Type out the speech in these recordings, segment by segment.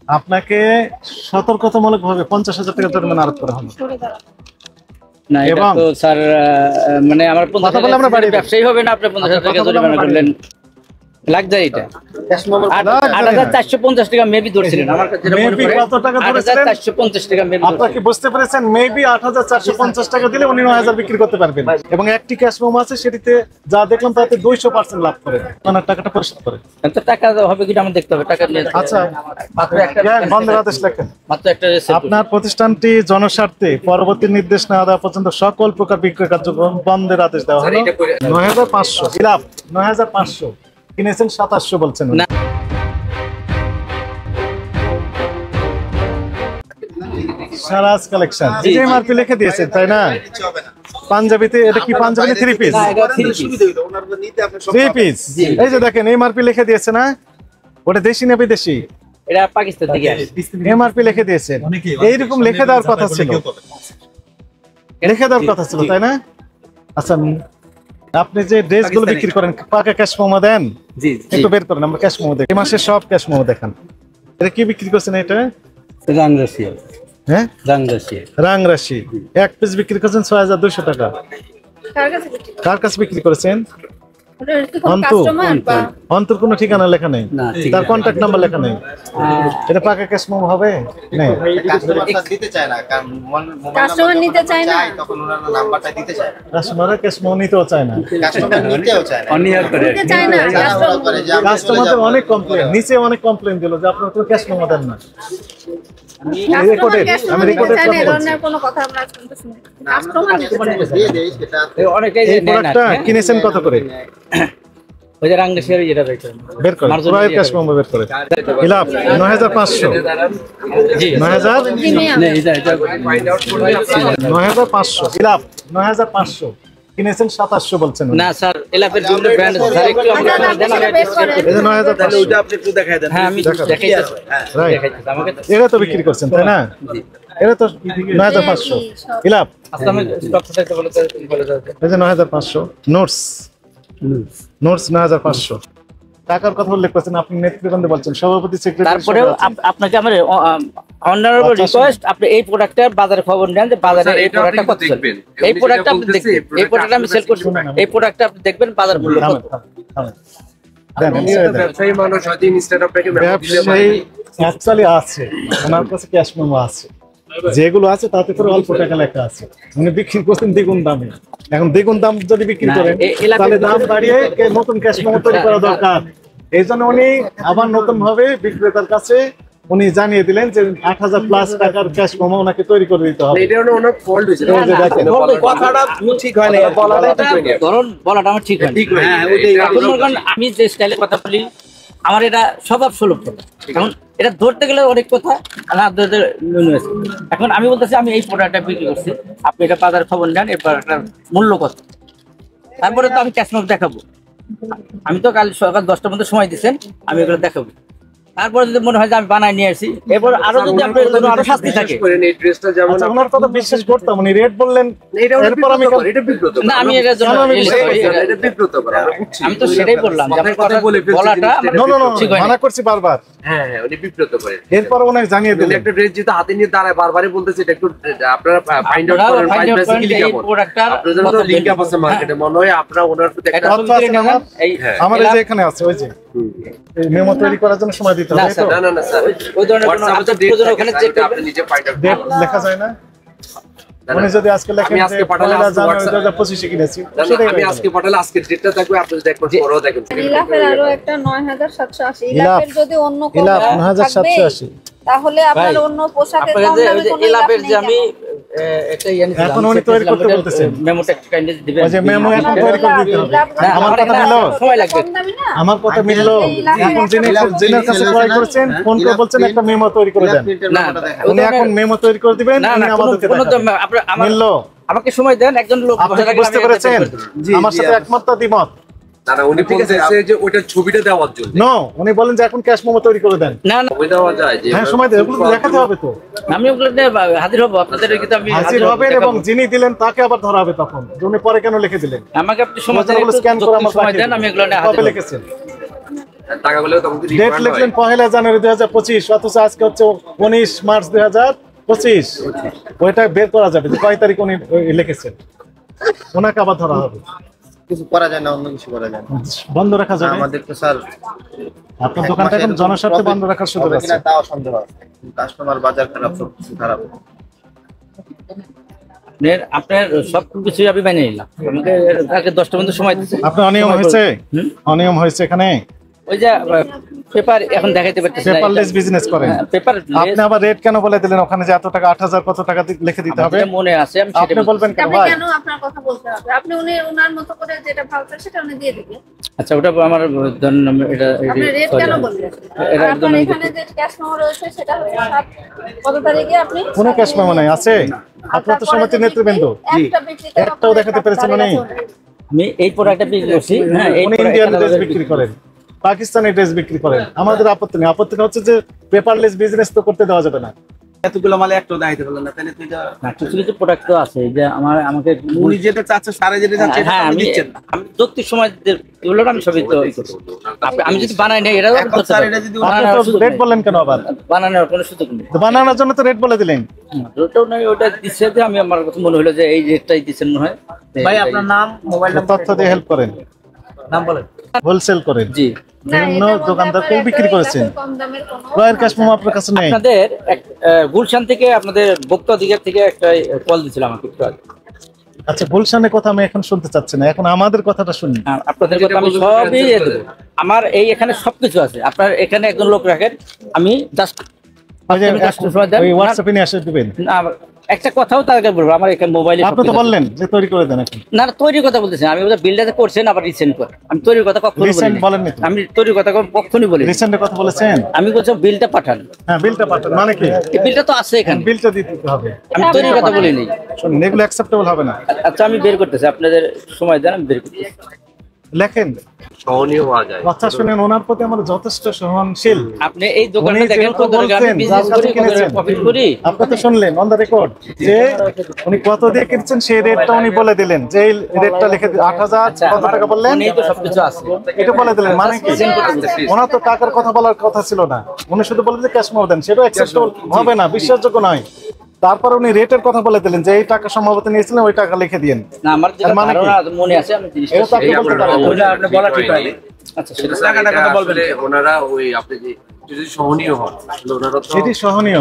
আপনাকে সতর্কতামূলকভাবে 50,000 টাকা জরিমানা আরোপ করা হবে। না এটা তো স্যার মানে আমার 50,000 ব্যবসায়ী হবে না, আপনি 50,000 টাকা জরিমানা করলেন, লাগ যায় এটা। 8,450 টাকা মেবি ধরছিলেন আমার কাছে, যেটা মনে পড়ে। কত টাকা ধরেছিলেন? 8,450 টাকা মেবি। আপনারা কি বুঝতে পেরেছেন? মেবি 8,450 টাকা দিলে উনি 9,000 বিক্রি করতে পারবেন। এবং একটি ক্যাশ মেমো আছে, সেটিতে যা দেখলাম তাতে 200% লাভ করে ওনার টাকাটা পরিশোধ করে। তো টাকা হবে কিনা আমি দেখতে হবে, টাকা নিয়ে। আচ্ছা, মাত্র একটা বন্ধের আদেশ লেখেন। মাত্র একটা আপনার প্রতিষ্ঠানটি জনস্বার্থে পরবর্তী নির্দেশ না দেওয়া পর্যন্ত সকল প্রকার বিক্রয় কার্যক্রম বন্ধের আদেশ দেওয়া হলো। 9,500 খিলাফ 9,500 কিনেছেন 2700 বলছেন না। সারাজ কালেকশন এমআরপি লিখে দিয়েছেন তাই না? পাঞ্জাবিতে এটা কি পাঞ্জাবি? 3 পিস। 3 পিস এই যে দেখেন এমআরপি লিখে দিয়েছে না? ওটা দেশি না বিদেশি? এটা পাকিস্তান থেকে আসে। এমআরপি লিখে দিয়েছেন, এইরকম লিখে দেওয়ার কথা ছিল, লিখে দেওয়ার কথা ছিল তাই না? আচ্ছা, আপনি যে ড্রেসগুলো বিক্রি করেন পাকা ক্যাশ মেমো দেন? জি একটু বের করেন, আমরা ক্যাশ মেমো দেখি। এই মাসে সব ক্যাশ মেমো দেখান। এটা কি বিক্রি করছেন? এটা রাংরাশি। হ্যাঁ, রাংরাশি। রাংরাশি এক পিস বিক্রি করছেন 6,200 টাকা। কার কাছে বিক্রি করেছেন? অন্তর কোনো ঠিকানা লেখা নেই, তার কন্টাক্ট নাম্বার লেখা নেই। এটা পাকা ক্যাশ মেমো হবে? নেই, দিতে চায় না, কারণ কাস্টমার নিতে চায় না, তখন ওনারা নাম্বারটা দিতে চায় না। কাস্টমার ক্যাশ মেমো নিতেও চায় না, কাস্টমার নিতেও চায় না, অনিয়ার করে নিতে চায় না। কাস্টমারদের অনেক কমপ্লেন, নিচে অনেক কমপ্লেন দিল যে আপনারা তো ক্যাশ মেমো দেন না। আমি রেকর্ডেড কোনো কথা আমরা শুনতেছি না। কাস্টমার দিয়ে দেই সেটা। অনেকে এই প্রোডাক্টটা কিনেছেন কত করে? ওই যে রাংরাশি আর এটা দেখেন বের করে পুরো ক্যাশ মেমো বের করে। খিলাফ 9,500। জি 9,000 না, এটা 9,500 খিলাফ 9,500 কিনেছেন 2700 বলছেন না স্যার, এলাপের বিভিন্ন ব্র্যান্ড স্যার, একটু আমরা দেন, আমি এই যে 9,500 ওইটা আপনি একটু দেখায় দেন। হ্যাঁ আমি দেখাইতেছি, রাইট, আমাকে এটা তো বিক্রি করছেন তাই না? এটা তো 9,500 খিলাফ। আচ্ছা আমি ডক্টর সাহেবকে বলে দাও। এই যে 9,500 নোটস 9,500 টাকার কথা উল্লেখ করছেন, আপনি নেতৃবৃন্দে বলছেন, সভাপতি সেক্রেটারি। তারপরেও আপনাকে আমার অনারেবল রিকোয়েস্ট, আপনি এই প্রোডাক্টের বাজারে খবর নেন যে বাজারে এই প্রোডাক্টটা কত চলবে। এই প্রোডাক্টটা আপনি দেখবেন, এই প্রোডাক্টটা আমি সেল করছি, এই প্রোডাক্টটা আপনি দেখবেন বাজার মূল্য কত। ব্যবসায়ী মানুষ হয়তো ইনস্ট্যান্ট আপনাকে ব্যবসায়ী অ্যাকচুয়ালি আছে, ওনার কাছে ক্যাশ মেমো আছে, যেগুলো আছে তাতে করে অল্প টাকা লেখা আছে। উনি বিক্রি করছেন দ্বিগুণ দামে। এখন দ্বিগুণ দাম যদি বিক্রি করেন তাহলে দাম বাড়িয়ে নতুন ক্যাশ মেমো তৈরি করা দরকার। এই জন্য উনি আবার নতুন ভাবে বিক্রেতার কাছে উনি জানিয়ে দিলেন যে 8,000 প্লাস টাকার ক্যাশ মেমো ওনাকে তৈরি করে দিতে হবে। এটা ওনার ফল্ট হয়েছে, কথাটা ঠিক হয় না, বলাটা আমার ঠিক হয়। হ্যাঁ আমি যে স্টাইলে কথা বলি আমার এটা স্বভাব সুলভ কথা, এখন এটা ধরতে গেলে অনেক কথা না ধরতে। এখন আমি বলতেছি আমি এই প্রোডাক্টটা বিক্রি করছি, আপনি এটা বাজারে খবর নেন, এই প্রোডাক্টটার মূল্য কত। তারপরে তো আমি ক্যাশ মেমো দেখাবো, আমি তো কাল সকাল 10টার মধ্যে সময় দিচ্ছেন, আমি এগুলো দেখাবো। তারপরে যদি মনে হয় যে আমি বানায় নিয়ে আসি, এরপর আরো যদি আপনার জন্য আরো শাস্তি থাকে। আচ্ছা, ওনার কথা বিশ্বাস করতাম, উনি রেট বললেন, এরপর আমি না আমি এটার জন্য আমি তো সেটাই বললাম যে আপনার কথা বলাটা ঠিক হয় না। মানা করছি বারবার। হ্যাঁ হ্যাঁ উনি বিব্রত করেন। এরপর ওনাকে জানিয়ে দিলেন একটা ড্রেস যেটা হাতে নিয়ে দাঁড়ায় বারবারই বলতেছে এটা একটু আপনারা ফাইন্ড আউট করেন, প্রাইস বেসিক্যালি কেমন। আপনাদের তো লিংক আপ আছে মার্কেটে, মনে হয় আপনারা ওনার প্রতি একটা আমার এই যে এখানে আছে ওই যে এই মেমো তৈরি করার জন্য সময় দিতে হবে। না না না স্যার, ওই ধরনের কোনো আপনি ওখানে চেক করবেন, আপনি নিজে ফাইন্ড আউট ডেট লেখা যায় না। উনি যদি আজকে লেখেন আমি আজকে পাঠালে 2025 কিনেছি, আমি আজকে পাঠালে আজকে ডেটটা দেখবে, আপনি যদি একবার পরেও দেখেন। ইলাফের আরো একটা 9,780, ইলাফের যদি অন্য কোনো ইলাফ 9,780 তাহলে আপনার অন্য পোশাকে কম দামে কোনো ইলাফের যে আমি একটা এখন উনি তৈরি করতে বলতেছেন, মেমোটা কাইন্ডলি দিবেন। ওই যে মেমো এখন তৈরি করে দিতে হবে। আমার কথা মিললো, সময় লাগবে। আমার কথা মিললো। এখন যিনি কাছে ক্রয় করেছেন ফোন করে বলছেন একটা মেমো তৈরি করে দেন, উনি এখন মেমো তৈরি করে দিবেন, উনি আমাদেরকে দেখাবেন। মিললো? আমাকে সময় দেন, একজন লোক আপনি বুঝতে পেরেছেন? আমার সাথে একমত দিমত না না, উনি বলতেছে যে ওটা ছবিটা দেওয়ার জন্য। নো, উনি বলেন যে এখন ক্যাশ মেমো তৈরি করে দেন। না না ছবি দেওয়া যায় যে হ্যাঁ, সময় দেন, ওগুলো দেখাতে হবে তো। আমি ওগুলো নিয়ে হাজির হব আপনাদের, কিন্তু আমি হাজির হবেন এবং যিনি দিলেন তাকে আবার ধরা হবে তখন, যে উনি পরে কেন লিখে দিলেন। আমাকে আপনি সময় দেন, স্ক্যান করে আমার সময় দেন, আমি এগুলো নিয়ে কবে হাজির হব। লিখেছেন? টাকাগুলো তখন কি ডেট রিফান্ড হয়? লিখলেন 1 জানুয়ারি 2025, অথচ আজকে হচ্ছে 19 মার্চ 2025। ওইটা বের করা যাবে যে কয় তারিখ উনি লিখেছেন, ওনাকে আবার ধরা হবে। কিছু করা যায় না, অন্য কিছু করা যায় না। বন্ধ রাখা যাবে। আমাদের তো স্যার আপনার দোকানটা এখন জনস্বার্থে বন্ধ রাখার সুযোগ হবে আছে। কিনা তাও সন্দেহ আছে। কাস্টমার বাজার খারাপ, সব কিছু খারাপ। আপনার সব কিছুই আমি বানিয়ে নিলাম, আমাকে কালকে 10টা পর্যন্ত সময় দিচ্ছে। আপনার অনিয়ম হয়েছে, অনিয়ম হয়েছে এখানে। ওই যে পেপার এখন দেখাইতে পারতেছি না। পেপারলেস বিজনেস করেন পেপার আপনি, আবার রেট কেন বলে দিলেন ওখানে যে এত টাকা 8000 কত টাকা লিখে দিতে হবে? মনে আছে, আমি আপনি বলবেন কেন আপনি ভাই? কেন আপনার কথা বলতে হবে? আপনি ওনার মতো করে যেটা ভাবছেন সেটা উনি দিয়ে দিবেন। আচ্ছা, ওটা আমার এটা আপনি রেট কেন বললেন? এটা আর একদম আপনার এখানে যে ক্যাশ মেমো রয়েছে সেটা হচ্ছে কত তারিখে আপনি কোনো ক্যাশ মেমো নাই আছে? আপনার তো সমিতির নেতৃবৃন্দ একটাও দেখাতে পেরেছেন উনি? আমি এই প্রোডাক্টটা বিক্রি করছি। হ্যাঁ, এই উনি ইন্ডিয়ান ড্রেস বিক্রি করেন, পাকিস্তানি ড্রেস বিক্রি করেন, আমাদের আপত্তি নেই। আপত্তিটা হচ্ছে যে পেপারলেস বিজনেস তো করতে দেওয়া যাবে না। এতগুলো মালে একটাও দাইতে পারলেন না, তাহলে তুই কিছু কিছু প্রোডাক্ট তো আছে যে আমাকে উনি যেটা চাচ্ছে সারে যেটা চাচ্ছে হ্যাঁ, আপনি আমি দিচ্ছেন না। আমি যৌক্তিক সময় এগুলো আমি সবই তো আমি যদি বানাই না এটাও এখন স্যার এটা যদি আপনি তো রেট বললেন কেন আবার? বানানোর কোনো সুযোগ নেই। তো বানানোর জন্য তো রেট বলে দিলেন। ওটাও নাই, ওটা দিচ্ছে যে আমি আমার কাছে মনে হলো যে এই রেটটাই দিচ্ছেন মনে হয়। ভাই আপনার নাম, মোবাইল নাম্বার, তথ্য দিয়ে হেল্প করেন, নাম বলেন। হোলসেল করেন, জি। বিভিন্ন দোকানদারকেও বিক্রি করেছেন। ক্রয়ের ক্যাশ মেমো আপনার কাছে নেই। আপনাদের গুলশান থেকে আপনাদের ভোক্তা অধিকার থেকে একটা কল দিয়েছিল আমাকে একটু আগে। আচ্ছা, গুলশানের কথা আমি এখন শুনতে চাচ্ছি না, এখন আমাদের কথাটা শুনি। আপনাদের কথা আমি সবই দেবো। আমার এই এখানে সবকিছু আছে। আপনার এখানে একজন লোক রাখেন, আমি জাস্ট ওই হোয়াটসঅ্যাপে নিয়ে এসে দিবেন। একটা কথাও তাকে বলবো, আমার এখানে মোবাইলে আপনি তো বললেন যে তৈরি করে দেন এখন। না, তৈরির কথা বলতেছেন। আমি বিলটাতে করছেন আবার রিসেন্ট করে, আমি তৈরির কথা কখনো রিসেন্ট বলেননি তো। আমি তৈরির কথা কখনোই বলি রিসেন্টের কথা বলেছেন? আমি বলছি বিলটা পাঠান। হ্যাঁ, বিলটা পাঠান মানে কি? এই বিলটা তো আছে এখানে, বিলটা দিতে হবে। আমি তৈরির কথা বলিনি। শুনুন, এগুলো অ্যাকসেপ্টেবল হবে না। আচ্ছা, আমি বের করতেছি, আপনাদের সময় দেন, আমি বের করতেছি। লেখেন, সহনীয় হওয়া যায়। কথা শুনেন, ওনার প্রতি আমার যথেষ্ট সহনশীল। আপনি এই দোকানটা উনি দেখেন, যেহেতু কত টাকা আমি বলছেন, বিজনেস যার কাছে করি, কত কিনেছেন। টাকা প্রফিট করি। আপনি তো শুনলেন অন দ্য রেকর্ড যে উনি কত দিয়ে কিনছেন, সেই রেটটা উনি বলে দিলেন যে এই রেটটা লিখে 8000 কত টাকা বললেন, ফোনেই তো সবকিছু আছে। এটা বলে দিলেন। মানে কি? ওনার তো টাকার কথা বলার কথা ছিল না, উনি শুধু বললেন যে ক্যাশ মেমো দেন। সেটা অ্যাকসেপ্টেবল হবে না, বিশ্বাসযোগ্য নয়। তারপর উনি রেটের কথা বলে দিলেন যে এই টাকা সম্ভবত নিয়েছিলেন, ওই টাকা লিখে দিয়েন। না, আমার যেটা মানে কি? ধারণা মনে আছে, আমি জিনিসটা এটা তো আপনি বলতে পারেন। ওটা আপনি বলা ঠিক হয়নি। আচ্ছা, সেটা টাকাটা কথা বলবেন। আসলে ওনারা ওই আপনি যে যদি সহনীয় হন, আসলে ওনারা তো সেটি সহনীয়।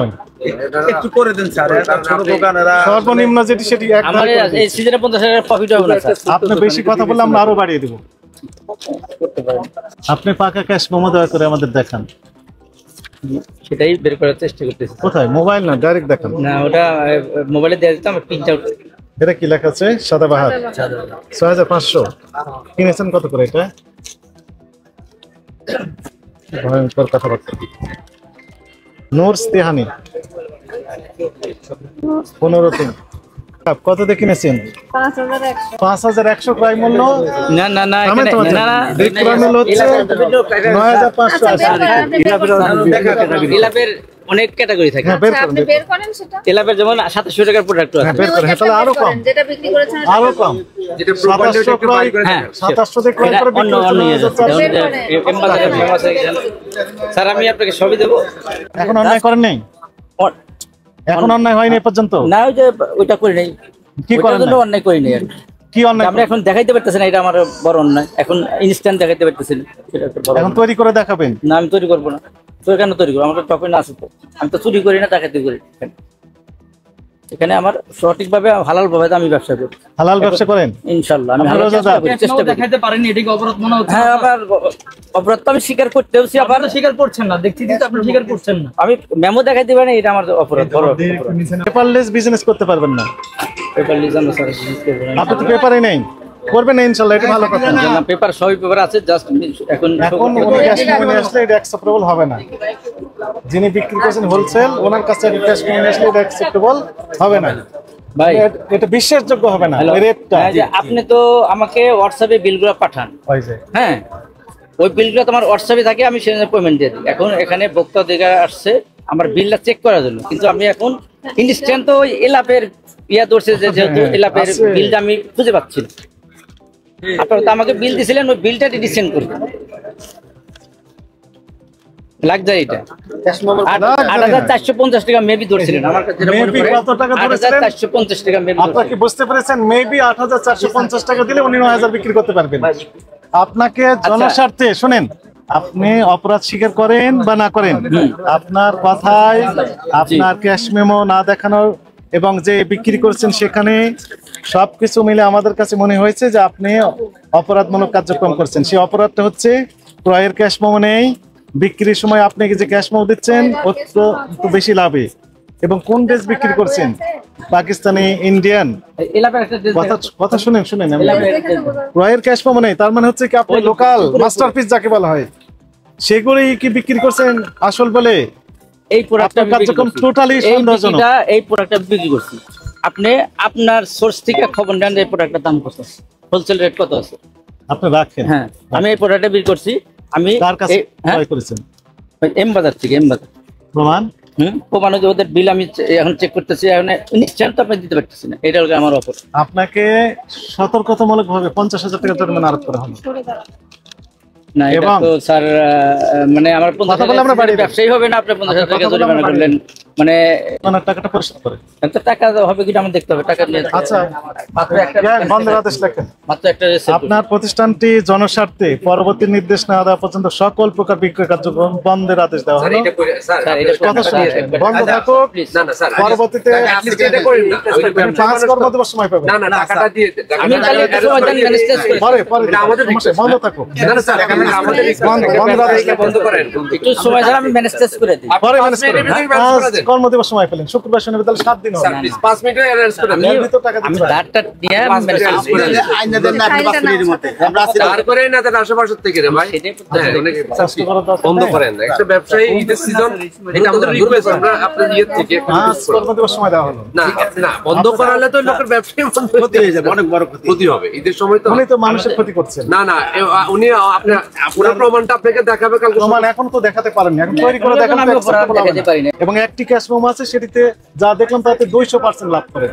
একটু করে দেন স্যার, এটা ছোট দোকান, এরা সর্বনিম্ন যেটি সেটি এক আমার এই সিজনে 50,000 প্রফিট হবে না স্যার। আপনি বেশি কথা বললে আমরা আরো বাড়িয়ে দেব। করতে পারেন, আপনি পাকা ক্যাশ মেমো দয়া করে আমাদের দেখান। সেটাই বের করার চেষ্টা করতেছি। কোথায়? মোবাইল না, ডাইরেক্ট দেখান। না, ওটা মোবাইলে দেওয়া যেত, আমার প্রিন্ট আউট। এটা কি লেখা আছে? সাদাবাহার 6500। কিনেছেন কত করে এটা? ভয়ঙ্কর কথাবার্তা। নূর তেহানি 15 কত দিয়ে কিনেছেন? 5100 5100 ক্রয় মূল্য। না না না, আমি এখানে তো না না, বিক্রয় মূল্য হচ্ছে 9580। ইলাপের অনেক ক্যাটাগরি থাকে। হ্যাঁ, বের আচ্ছা, করেন, আপনি বের করেন সেটা। ইলাপের যেমন 2700 টাকার প্রোডাক্ট আছে। হ্যাঁ, বের করেন। হ্যাঁ, তাহলে আরো কম, যেটা বিক্রি করেছেন আরো কম। যেটা প্রপারলি একটু বাইর করে হ্যাঁ, দেখেন। 2700 দিয়ে ক্রয় এটা করে অন্য বিক্রি অন্য ইয়ে আছে। করছেন। যেমন এমবাজারে ফেমাস হয়ে গেছে। স্যার, আমি আপনাকে সবই দেবো। এখন অন্যায় করেন নাই? এখন অন্যায় হয়নি এ পর্যন্ত? না, ওই যে ওইটা করি নাই, কি করেন ওইটার জন্য নাই? অন্যায় করি নাই আর কি। কি অন্যায়? আমরা এখন দেখাইতে পারতেছি না, এটা আমার বড় অন্যায়। এখন ইনস্ট্যান্ট দেখাইতে পারতেছি না, সেটা একটা বড় এখন তৈরি করে দেখাবেন? না, আমি তৈরি করবো না। তো কেন তৈরি করবো? আমার ডকুমেন্ট আছে তো। আমি তো চুরি করি না, ডাকাতি করি। এখানে আমার সঠিকভাবে হালাল ভাবে আমি ব্যবসা করি। হালাল ব্যবসা করেন? ইনশাআল্লাহ আমি আপনারা হালাল রোজাদার? চেষ্টা করি, চেষ্টা করি। দেখাইতে পারেনি, এটা কি অপরাধ মনে হচ্ছে? হ্যাঁ, আবার অপরাধ তো আমি স্বীকার করতে হচ্ছে। আবার আপনারা স্বীকার করছেন না, দেখছি কিন্তু আপনি স্বীকার করছেন না। আমি মেমো দেখাইতে পারি না, এটা আমার অপরাধ, বড় অপরাধ। পেপারলেস বিজনেস করতে পারবেন না। পেপার লিজানো স্যার, বুঝতে পারেন। আপনি তো পেপারই নেই, করবেন না ইনশাআল্লাহ, এটা ভালো কথা। না, পেপার সবই পেপার আছে, জাস্ট এখন এখন উনি ক্যাশ মেমো নিয়ে আসলে এটা অ্যাকসেপ্টেবল হবে না। যিনি বিক্রি করেছেন হোলসেল, ওনার কাছে ক্যাশ মেমো নিয়ে আসলে এটা অ্যাকসেপ্টেবল হবে না। ভাই, এটা বিশ্বাসযোগ্য হবে না। হ্যালো, ওই রেটটা হ্যাঁ, যে আপনি তো আমাকে হোয়াটসঅ্যাপে বিলগুলো পাঠান। ওই যে হ্যাঁ, ওই বিলগুলো তোমার হোয়াটসঅ্যাপে থাকে, আমি সেখানে পেমেন্ট দিয়ে দিই। এখন এখানে ভোক্তা অধিকার আসছে আমার বিলটা চেক করার জন্য, কিন্তু আমি এখন ইনস্ট্যান্ট তো ওই এলাপের ইয়া ধরছে যে যেহেতু এলাপের আছে। বিলটা আমি খুঁজে পাচ্ছি না। আপনারা তো আমাকে বিল দিছিলেন, ওই বিলটা রিসেন্ড করুন। লাক্সারি এটা ক্যাশ মেমো 8,450 টাকা মেবি ধরছিলেন আমার কাছে যেটা মনে Maybe পড়ে কত টাকা ধরেছিলেন? 8,450 টাকা মেবি আপনারা কি বুঝতে পেরেছেন? মেবি 8,450 টাকা দিলে উনি 9,000 বিক্রি করতে পারবেন। আপনাকে জনস্বার্থে শুনেন, আপনি অপরাধ স্বীকার করেন বা না করেন, আপনার কথায় আপনার ক্যাশ মেমো না দেখানো এবং যে বিক্রি করছেন সেখানে সবকিছু মিলে আমাদের কাছে মনে হয়েছে যে আপনি অপরাধমূলক কার্যক্রম করছেন। সেই অপরাধটা হচ্ছে ক্রয়ের ক্যাশ মেমো নেই, বিক্রির সময় আপনি যে ক্যাশ মেমো দিচ্ছেন অত্যন্ত বেশি লাভে, এবং কোন ড্রেস বিক্রি করছেন? পাকিস্তানি, ইন্ডিয়ান। এলাকার একটা dress কথা শুনেন আমি ক্রয়ের ক্যাশ মেমো নেই, তার মানে হচ্ছে কি আপনি লোকাল মাস্টারপিস যাকে বলা হয় সেগুলোই কি বিক্রি করছেন আসল বলে? এই প্রোডাক্টটা আপনার কার্যক্রম টোটালি সন্দেহজনক। এই প্রোডাক্টটা বিক্রি করছি, আপনি আপনার সোর্স থেকে খবর নেন এই প্রোডাক্টের দাম কত আছে, হোলসেল রেট কত আছে। আপনি রাখেন। হ্যাঁ, আমি এই প্রোডাক্টটা বিক্রি করছি। আমি কার কাছে ক্রয় করেছেন? এম বাজার থেকে। এম বাজার প্রমাণ? প্রমাণ যে ওদের বিল আমি এখন চেক করতেছি, এখন নিশ্চয়ই আপনি দিতে পারতেছি না, এটা হলো আমার অপর। আপনাকে সতর্কতামূলক ভাবে 50,000 টাকা জরিমানা আরোপ করা হলো। না, এটা এবং তো স্যার মানে আমার কথা বলে আমরা বাড়িয়ে দেব। ব্যবসায়ী হবে না, আপনি 50,000 টাকা জরিমানা করলেন, মানে আপনার টাকাটা পরিশোধ করে। তো টাকা হবে কিনা আমি দেখতে হবে। টাকা নিয়ে আচ্ছা, মাত্র একটা বন্ধের আদেশ লেখেন। মাত্র একটা receipt। আপনার প্রতিষ্ঠানটি জনস্বার্থে পরবর্তী নির্দেশ না দেওয়া পর্যন্ত সকল প্রকার বিক্রয় কার্যক্রম বন্ধের আদেশ দেওয়া স্যার হলো। এটা করে স্যার স্যার, এটা কথা শুনুন, বন্ধ থাকুক। না না স্যার পরবর্তীতে অ্যাটলিস্ট এটা করেন না। ওই যে 5 কর্মদিবস সময় পাবেন। না না টাকাটা দিয়ে আমি তাহলে একটু সময় দেন, ম্যানেজ করে পরে এটা আমাদের সমস্যা, বন্ধ থাকুক। না না স্যার এখানে আমাদের বন্ধ করেন। একটু সময় দেন, আমি ম্যানেজ করে দিই। পরে ম্যানেজ করেন। 5 কর্মদিবস সময় পেলেন, শুক্রবার শনিবার তাহলে 7 দিন হবে। স্যার প্লিজ 5 মিনিটে অ্যারেঞ্জ করে দেন। এর ভিতর টাকা আমি দিতে হবে। দাঁড়টা দিয়ে ম্যানেজ করে দিই। আইনা দেন না আপনি 5 মিনিটের মধ্যে আমরা আছি। আর করে না দেন আশেপাশে থেকে রে ভাই। সেটাই হ্যাঁ, অনেক কষ্ট করার দরকার বন্ধ নেই। করেন। একটা ব্যবসায়ী ঈদের সিজন, এটা আমাদের রিকোয়েস্ট, আমরা আপনার ইয়ে থেকে একটু 5 request করব। কর্মদিবস সময় দেওয়া হলো। না না বন্ধ করালে তো লোকের ব্যবসায়ী বন্ধ হয়ে যাবে, অনেক বড় ক্ষতি হবে ঈদের সময় তো। উনি তো মানুষের ক্ষতি করছেন। না না উনি আপনার পুরো প্রমাণটা আপনাকে দেখাবে কালকে প্রমাণ এখন তো দেখাতে পারেননি, এখন তৈরি করে দেখান তো আমি acceptable হবে দেখাতে না। পারি না। এবং একটি ক্যাশ মেমো আছে, সেটিতে যা দেখলাম তাতে 200% লাভ করে।